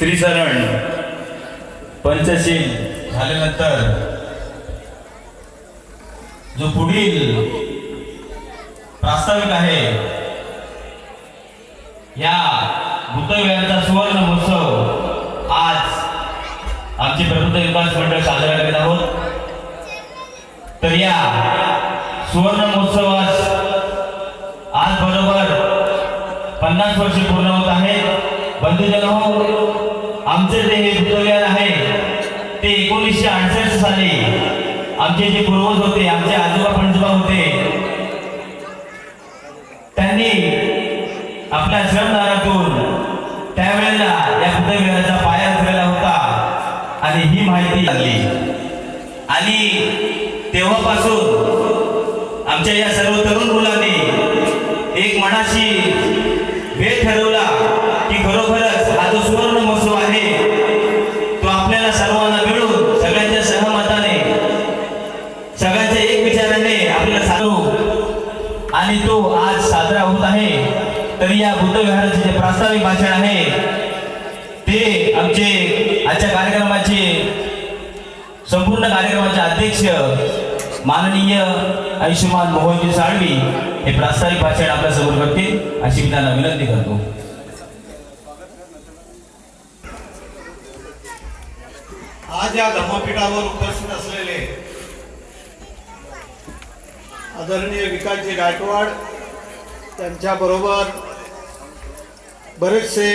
त्रिचरण पंचशील झाल्यानंतर जो पुढील प्रास्ताविक आहे, या बुद्धविहाराचा सुवर्ण महोत्सव आज आमचे प्रबुद्ध विकास मंडळ साजरा करीत आहोत। तर या सुवर्ण महोत्सवास आज बरोबर 50 वर्षे पूर्ण होत आहेत। बंधुजनो, आमचे जे हे बुद्धविहार आहे ते 1968 साली आमचे जे पूर्वज होते, आमचे आजोबा पणजोबा होते, त्यांनी आपल्या श्रमदानातून त्यावेळेला या बुद्धविहाराचा पाया रचलेला होता आणि ही माहिती लागली। आणि तेव्हापासून आमच्या या सर्व तरुण मुलांनी एक मनाशी भेद ठरवला की खरोखरच हा जो सुवर्ण महोत्सव आहे तो आपल्याला सर्वांना मिळून सगळ्यांच्या सहमताने, सगळ्यांच्या एक विचाराने आपल्याला साधू आणि तो आज साजरा होत आहे। तरी या बुद्धविहाराचे जे प्रास्ताविक भाषण आहे ते आमचे आजच्या कार्यक्रमाचे संपूर्ण कार्यक्रमाचे अध्यक्ष माननीय आयुष्यमान मोहनजी साळवी हे प्रास्ताविक भाषण आपल्या समोर करतील अशी मी त्यांना विनंती करतो। आज या धम्मपीठावर उपस्थित असलेले आदरणीय विकासजी गायकवाड, त्यांच्याबरोबर बरेचसे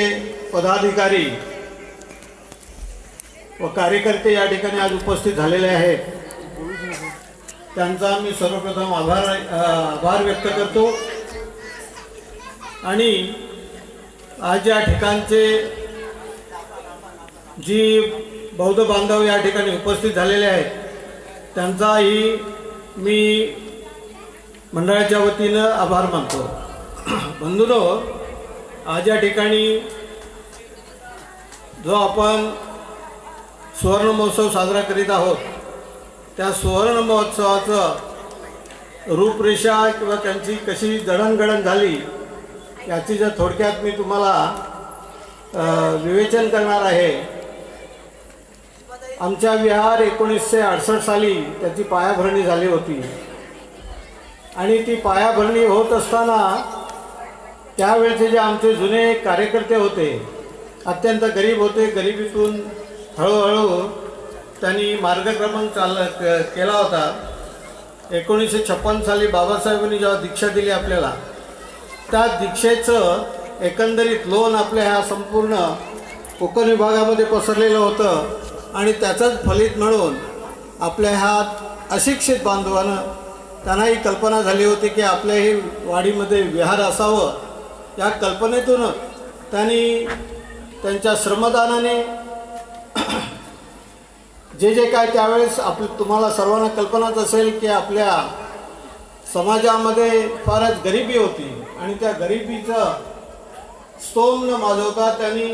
पदाधिकारी व कार्यकर्ते या ठिकाणी आज उपस्थित झालेले आहेत, त्यांचा मी सर्वप्रथम आभार व्यक्त करतो। आणि आज या ठिकाणचे जी बौद्ध बांधव या ठिकाणी उपस्थित झालेले आहेत त्यांचाही मी मंडळाच्या वतीनं आभार मानतो। बंधूंनो, आज या ठिकाणी जो आपण सुवर्ण महोत्सव साजरा करीत आहोत त्या सुवर्ण महोत्सवाचं रूपरेषा किंवा त्यांची कशी जडणघडण झाली याची जर थोडक्यात मी तुम्हाला विवेचन करणार आहे। आमच्या विहार 1968 साली त्याची पायाभरणी झाली होती आणि ती पायाभरणी होत असताना त्यावेळचे जे आमचे जुने कार्यकर्ते होते अत्यंत गरीब होते। गरिबीतून हळूहळू त्यांनी मार्गक्रमण केला होता। 1956 साली बाबासाहेबांनी जेव्हा दीक्षा दिली आपल्याला, त्या दीक्षेचं एकंदरीत लोन आपल्या ह्या संपूर्ण कोकण विभागामध्ये पसरलेलं होतं आणि त्याचंच फलित म्हणून आपल्या ह्या अशिक्षित बांधवांना त्यांना ही कल्पना झाली होती की आपल्याही वाडीमध्ये विहार असावं। या कल्पनेतूनच त्यांनी त्यांच्या श्रमदानाने जे काय त्यावेळेस तुम्हाला सर्वांना कल्पनाच असेल की आपल्या समाजामध्ये फारच गरिबी होती आणि त्या गरिबीचं स्तोम न माजवता त्यांनी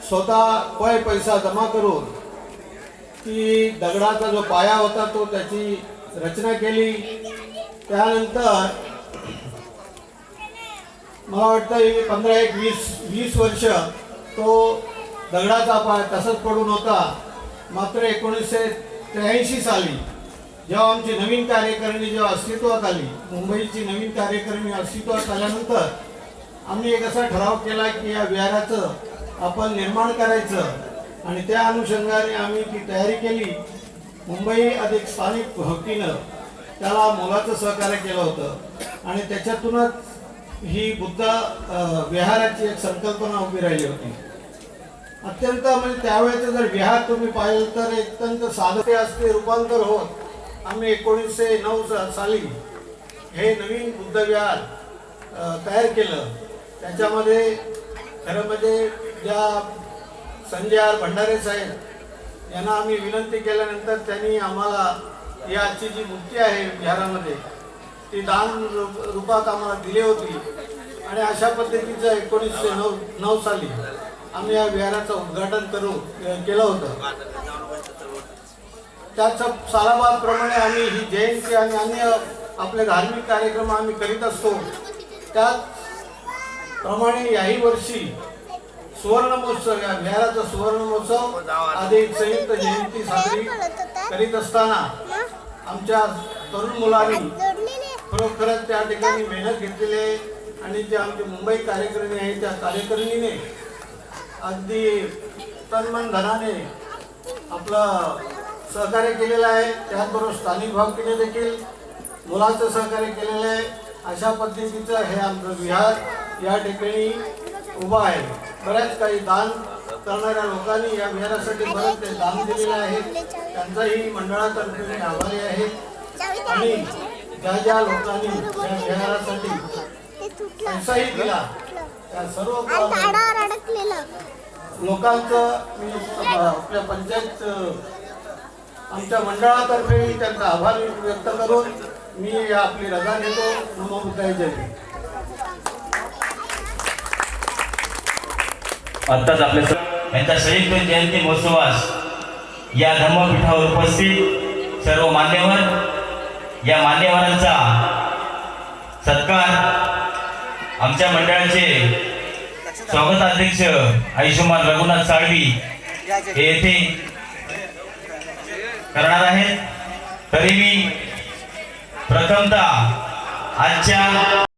स्वतः पैसा जमा करून ती दगडाचा जो पाया होता तो त्याची रचना केली। त्यानंतर मला वाटतं 15-20 वर्ष तो दगडाचा पाया तसंच पडून होता। मात्र 1983 साली जेव्हा आमची नवीन कार्यकारिणी जेव्हा अस्तित्वात आली, मुंबईची नवीन कार्यकारिणी अस्तित्वात आल्यानंतर आम्ही एक असा ठराव केला की या विहाराचं आपण निर्माण करायचं आणि त्या अनुषंगाने आम्ही ती तयारी केली। मुंबई अधिक स्थानिक वतीनं त्याला मोलाचं सहकार्य केलं होतं आणि त्याच्यातूनच ही बुद्ध विहाराची एक संकल्पना उभी राहिली होती। अत्यंत म्हणजे त्यावेळेचं जर विहार तुम्ही पाहिलं तर अत्यंत साधे असते रूपांतर होत आम्ही 1909 साली हे नवीन बुद्ध विहार तयार केलं। त्याच्यामध्ये खरं म्हणजे ज्या संजय आर भंडारे साहेब यांना आम्ही विनंती केल्यानंतर त्यांनी आम्हाला याची जी मूर्ती आहे विहारामध्ये ती दान रूपात आम्हाला दिली होती आणि अशा पद्धतीचं 1909 साली आम्ही या विहाराचं उद्घाटन केलं होतं। त्याच सालाबादप्रमाणे आम्ही ही जयंती आणि अन्य आपले धार्मिक कार्यक्रम आम्ही करीत असतो. त्याचप्रमाणे याही वर्षी सुवर्ण महोत्सव, या विहाराचा सुवर्ण महोत्सव आधी संयुक्त जयंती साजरी करीत असताना आमच्या तरुण मुलांनी खरोखरच त्या ठिकाणी मेहनत घेतलेली आहे आणि जे आमचे मुंबई कार्यकारिणी आहे त्या कार्यकारिणीने अगदी तनमन धनाने आपलं सहकार्य केलेलं आहे. त्याचबरोबर स्थानिक भावकीने देखील मुलाचं सहकार्य केलेलं आहे. अशा पद्धतीचं हे आमचं विहार या ठिकाणी उभं आहे. बऱ्याच काही दान करणाऱ्या लोकांनी या विहारासाठी बरेच ते दान दिलेले आहे. त्यांचाही मंडळातर्फे मी आभारी आहे. आणि ज्या ज्या लोकांनी या विहारासाठी पैसाही दिला त्या सर्व लोकांचं मी आपल्या पंचायत आमच्या मंडळातर्फे मी त्यांचा आभार व्यक्त करून मी आपली रजा घेतो. नमो बुद्धाय जय. आत्ताच यांच्या संयुक्त जयंती महोत्सवास या धम्मपीठावर उपस्थित सर्व मान्यवर, या मान्यवरांचा सत्कार आमच्या मंडळाचे स्वागताध्यक्ष आयुष्यमान रघुनाथ साळवी हे येथे करणार आहेत. तरी मी प्रथमतः आजच्या